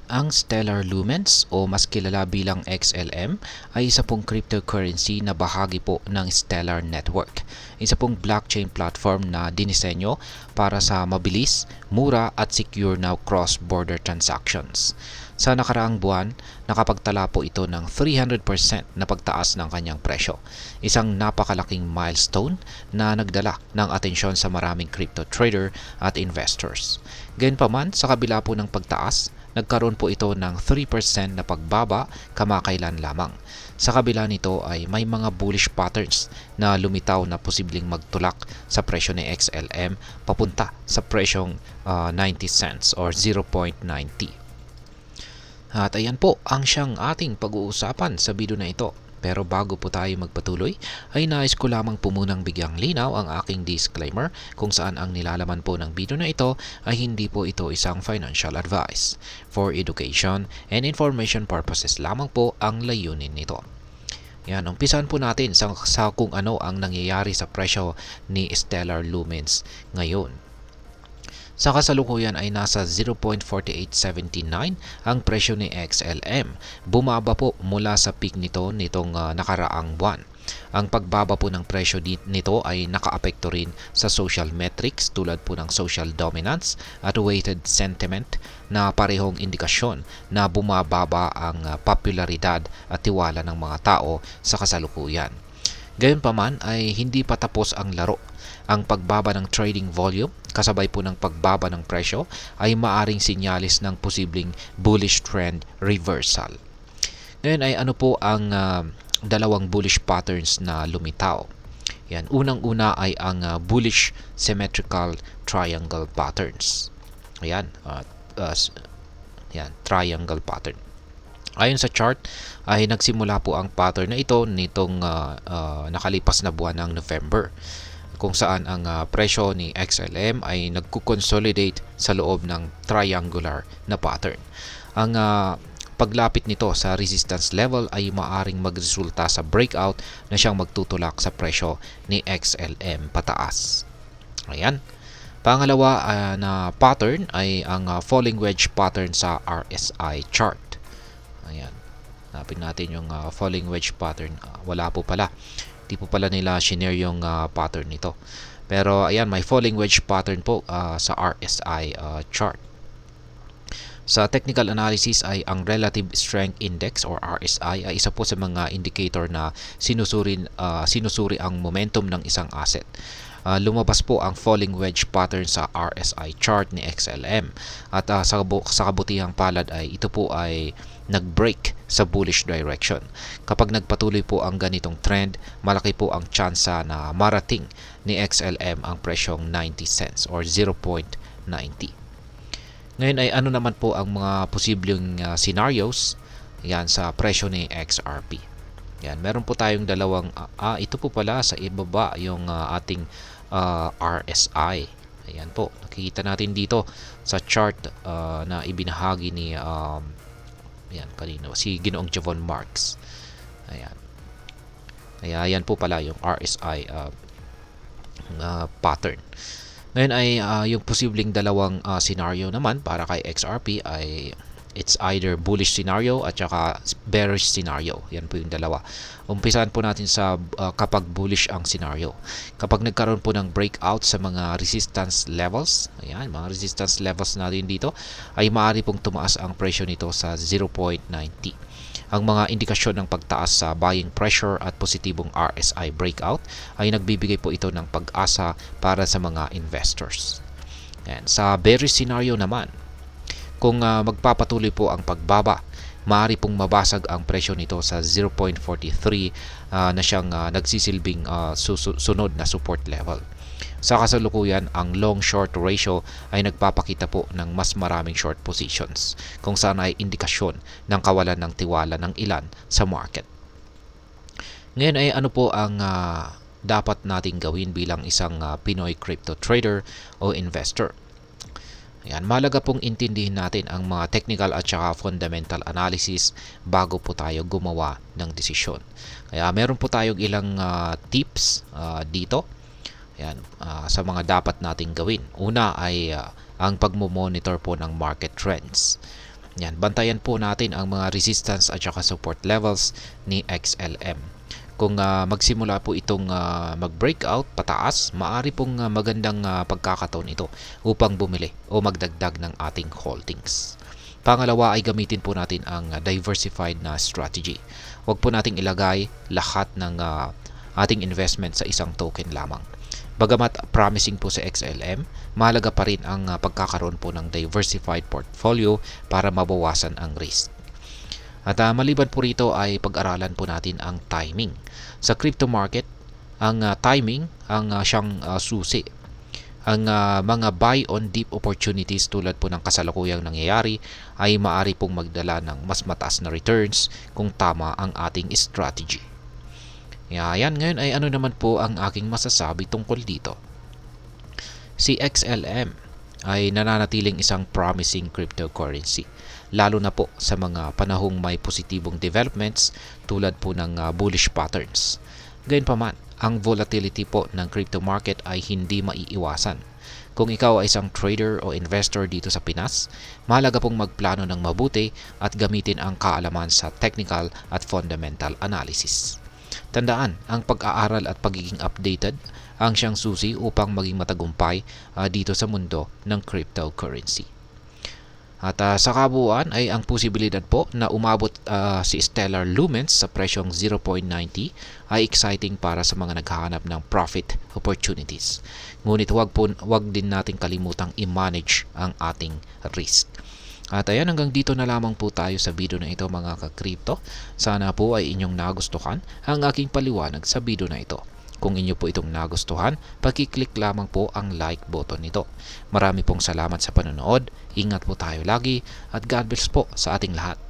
Ang Stellar Lumens o mas kilala bilang XLM ay isa pong cryptocurrency na bahagi po ng Stellar Network. Isa pong blockchain platform na dinisenyo para sa mabilis, mura at secure na cross-border transactions. Sa nakaraang buwan, nakapagtala po ito ng 300% na pagtaas ng kanyang presyo. Isang napakalaking milestone na nagdala ng atensyon sa maraming crypto trader at investors. Gayunpaman, sa kabila po ng pagtaas, nagkaroon po ito ng 3% na pagbaba kamakailan lamang. Sa kabila nito ay may mga bullish patterns na lumitaw na posibleng magtulak sa presyo ni XLM papunta sa presyong 90 cents or 0.90. At ayan po ang siyang ating pag-uusapan sa video na ito. Pero bago po tayo magpatuloy, ay nais ko lamang po munang bigyang linaw ang aking disclaimer kung saan ang nilalaman po ng video na ito ay hindi po ito isang financial advice. For education and information purposes lamang po ang layunin nito. Yan, umpisan po natin sa kung ano ang nangyayari sa presyo ni Stellar Lumens ngayon. Sa kasalukuyan ay nasa 0.4879 ang presyo ni XLM. Bumaba po mula sa peak nitong nakaraang buwan. Ang pagbaba po ng presyo nito ay nakaapekto rin sa social metrics tulad po ng social dominance at weighted sentiment na parehong indikasyon na bumababa ang popularidad at tiwala ng mga tao sa kasalukuyan. Gayunpaman ay hindi pa tapos ang laro. Ang pagbaba ng trading volume kasabay po ng pagbaba ng presyo ay maaring sinyalis ng posibleng bullish trend reversal. Ngayon ay ano po ang dalawang bullish patterns na lumitaw. Yan, unang-una ay ang bullish symmetrical triangle patterns. Ayan, yan, triangle pattern. Ayon sa chart ay nagsimula po ang pattern na ito nitong nakalipas na buwan ng November, kung saan ang presyo ni XLM ay nagko-consolidate sa loob ng triangular na pattern. Ang paglapit nito sa resistance level ay maaring magresulta sa breakout na siyang magtutulak sa presyo ni XLM pataas. Ayan. Pangalawa na pattern ay ang falling wedge pattern sa RSI chart. Ayan. Hanapin natin yung falling wedge pattern. Wala po pala. Di po pala nila shinare yung pattern nito. Pero ayan, may falling wedge pattern po sa RSI chart. Sa technical analysis ay ang Relative Strength Index or RSI ay isa po sa mga indicator na sinusuri ang momentum ng isang asset. Lumabas po ang falling wedge pattern sa RSI chart ni XLM at sa kabutihang palad ay ito po ay nag-break sa bullish direction. Kapag nagpatuloy po ang ganitong trend, malaki po ang tsansa na marating ni XLM ang presyong 90 cents or 0.90. Ngayon ay ano naman po ang mga posibleng scenarios yan sa presyo ni XRP. Yan, meron po tayong dalawang ito po pala sa ibaba yung ating RSI. Ayan po, nakikita natin dito sa chart na ibinahagi ni yan, kanina si Ginoong Javon Marks. Ayan. Kaya yan po pala yung RSI pattern. Ngayon ay yung posibleng dalawang scenario naman para kay XRP ay it's either bullish scenario at saka bearish scenario. Yan po yung dalawa. Umpisahan po natin sa kapag bullish ang scenario. Kapag nagkaroon po ng breakout sa mga resistance levels, ayan, mga resistance levels natin dito, ay maaari pong tumaas ang presyo nito sa 0.90. Ang mga indikasyon ng pagtaas sa buying pressure at positibong RSI breakout ay nagbibigay po ito ng pag-asa para sa mga investors. Ayan. Sa bearish scenario naman, kung magpapatuloy po ang pagbaba, maaari pong mabasag ang presyo nito sa 0.43 na siyang nagsisilbing sunod na support level. Sa kasalukuyan, ang long-short ratio ay nagpapakita po ng mas maraming short positions, kung saan ay indikasyon ng kawalan ng tiwala ng ilan sa market. Ngayon ay ano po ang dapat nating gawin bilang isang Pinoy crypto trader o investor? Ayan, mahalaga pong intindihin natin ang mga technical at saka fundamental analysis bago po tayo gumawa ng desisyon. Kaya meron po tayong ilang tips dito. Ayan, sa mga dapat nating gawin. Una ay ang pagmo-monitor po ng market trends. Yan, bantayan po natin ang mga resistance at saka support levels ni XLM. Kung magsimula po itong mag-breakout pataas, maaari pong magandang pagkakataon ito upang bumili o magdagdag ng ating holdings. Pangalawa ay gamitin po natin ang diversified na strategy. Huwag po nating ilagay lahat ng ating investment sa isang token lamang. Bagamat promising po sa XLM, mahalaga pa rin ang pagkakaroon po ng diversified portfolio para mabawasan ang risk. At maliban po rito ay pag-aralan po natin ang timing. Sa crypto market, ang timing ang siyang susi. Ang mga buy on dip opportunities tulad po ng kasalukuyang nangyayari ay maaari pong magdala ng mas mataas na returns kung tama ang ating strategy. Yan, ngayon ay ano naman po ang aking masasabi tungkol dito. Si XLM ay nananatiling isang promising cryptocurrency, lalo na po sa mga panahong may positibong developments tulad po ng bullish patterns. Gayunpaman, ang volatility po ng crypto market ay hindi maiiwasan. Kung ikaw ay isang trader o investor dito sa Pinas, mahalaga pong magplano ng mabuti at gamitin ang kaalaman sa technical at fundamental analysis. Tandaan, ang pag-aaral at pagiging updated ang siyang susi upang maging matagumpay dito sa mundo ng cryptocurrency. At sa kabuuan ay ang posibilidad po na umabot si Stellar Lumens sa presyong 0.90 ay exciting para sa mga naghahanap ng profit opportunities. Ngunit wag din natin kalimutang i-manage ang ating risk. At ayan, hanggang dito na lamang po tayo sa video na ito mga ka-crypto. Sana po ay inyong nagustuhan ang aking paliwanag sa video na ito. Kung inyo po itong nagustuhan, paki-click lamang po ang like button nito. Marami pong salamat sa panonood, ingat po tayo lagi at God bless po sa ating lahat.